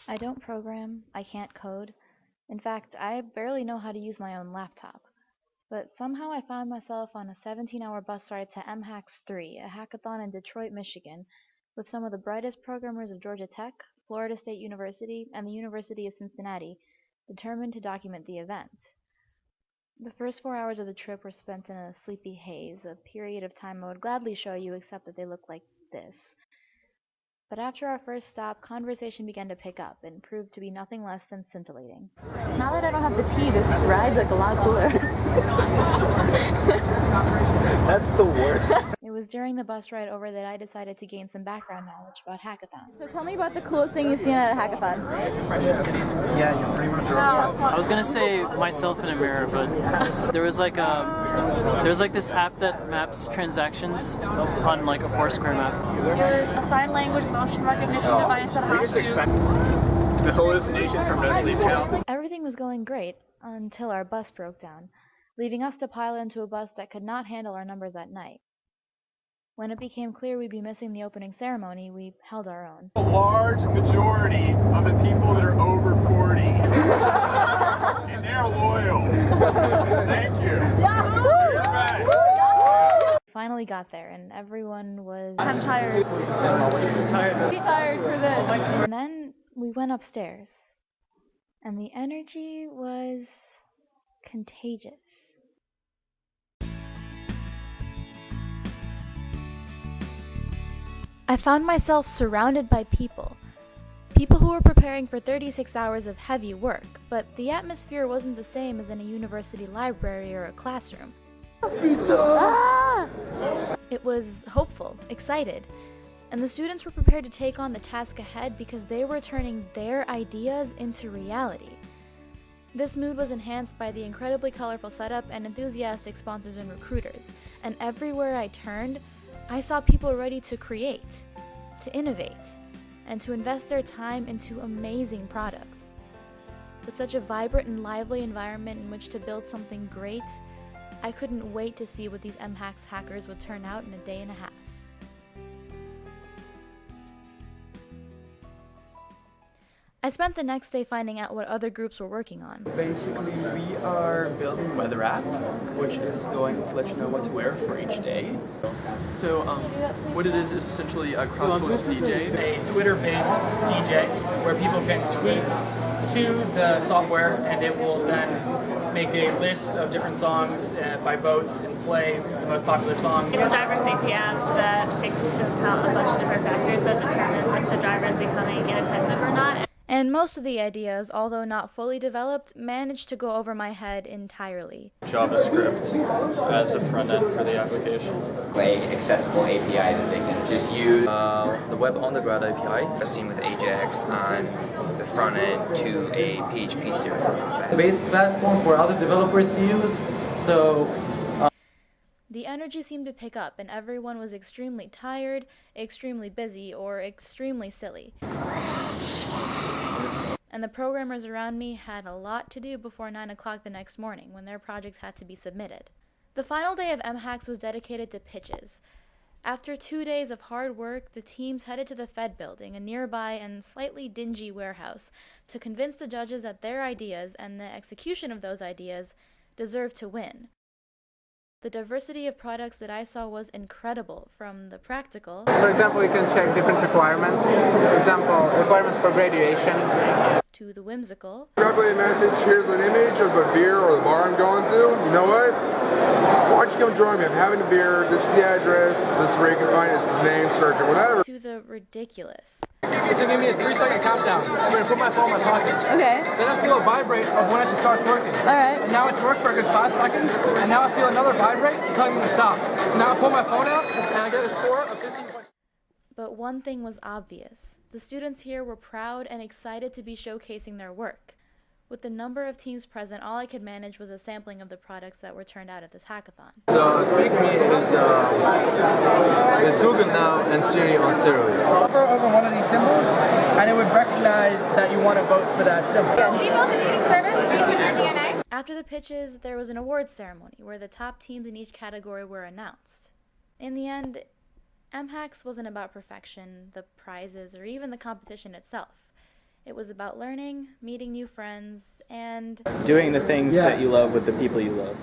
I don't program, I can't code. In fact, I barely know how to use my own laptop. But somehow I found myself on a 17-hour bus ride to MHacks III, a hackathon in Detroit, Michigan, with some of the brightest programmers of Georgia Tech, Florida State University, and the University of Cincinnati, determined to document the event. The first 4 hours of the trip were spent in a sleepy haze, a period of time I would gladly show you except that they look like this. But after our first stop, conversation began to pick up and proved to be nothing less than scintillating. Now that I don't have to pee, this ride's like a lot cooler. That's the worst. It was during the bus ride over that I decided to gain some background knowledge about hackathons. So tell me about the coolest thing you've seen at a hackathon. Yeah, you're pretty much right. I was gonna say myself in a mirror, but there was like this app that maps transactions on like a Foursquare map. It was a sign language motion recognition device that has to... The hallucinations from no sleep count. Everything was going great until our bus broke down, leaving us to pile into a bus that could not handle our numbers at night. When it became clear we'd be missing the opening ceremony, we held our own. A large majority of the people that are over 40. And they're loyal. Thank you. You're the best. Finally got there, and everyone was... I'm tired. Tired for this. And then we went upstairs, and the energy was contagious. I found myself surrounded by people who were preparing for 36 hours of heavy work, but the atmosphere wasn't the same as in a university library or a classroom. Ah! It was hopeful, excited, and the students were prepared to take on the task ahead because they were turning their ideas into reality. This mood was enhanced by the incredibly colorful setup and enthusiastic sponsors and recruiters, and everywhere I turned, I saw people ready to create, to innovate, and to invest their time into amazing products. With such a vibrant and lively environment in which to build something great, I couldn't wait to see what these MHacks hackers would turn out in a day and a half. I spent the next day finding out what other groups were working on. Basically, we are building a weather app, which is going to let you know what to wear for each day. So what it is essentially a crowdsourced DJ. A Twitter-based DJ where people can tweet to the software and it will then make a list of different songs by votes and play the most popular song. It's a driver safety app that takes into account a bunch of different factors that determines if the driver is becoming inattentive or not. And most of the ideas, although not fully developed, managed to go over my head entirely. JavaScript as a front end for the application. Accessible API that they can just use. The Web on the Ground API, seen with Ajax on the front end to a PHP server. The basic platform for other developers to use. The energy seemed to pick up, and everyone was extremely tired, extremely busy, or extremely silly. And the programmers around me had a lot to do before 9 o'clock the next morning, when their projects had to be submitted. The final day of MHacks was dedicated to pitches. After 2 days of hard work, the teams headed to the Fed building, a nearby and slightly dingy warehouse, to convince the judges that their ideas and the execution of those ideas deserved to win. The diversity of products that I saw was incredible, from the practical... For example, you can check different requirements. For example, requirements for graduation. ...to the whimsical... Copy a message, here's an image of a beer or the bar I'm going to. You know what? Why don't you come join me? I'm having a beer, this is the address, this is where you can find it, this is the name, search it, whatever. ...to the ridiculous. It's gonna give me a 3-second countdown. I'm gonna put my phone in my pocket. Okay. Then I feel a vibrate of when I should start twerking. Alright. And now it's worked for a good 5 seconds. And now I feel another vibrate telling me to stop. So now I pull my phone out and I get a score of 15 points. But one thing was obvious. The students here were proud and excited to be showcasing their work. With the number of teams present, all I could manage was a sampling of the products that were turned out at this hackathon. So Speak Me is Google Now and Siri on steroids. Hover over one of these symbols, and it would recognize that you want to vote for that symbol. We built a dating service based on your DNA. After the pitches, there was an awards ceremony where the top teams in each category were announced. In the end, MHacks wasn't about perfection, the prizes, or even the competition itself. It was about learning, meeting new friends, and doing the things that you love with the people you love.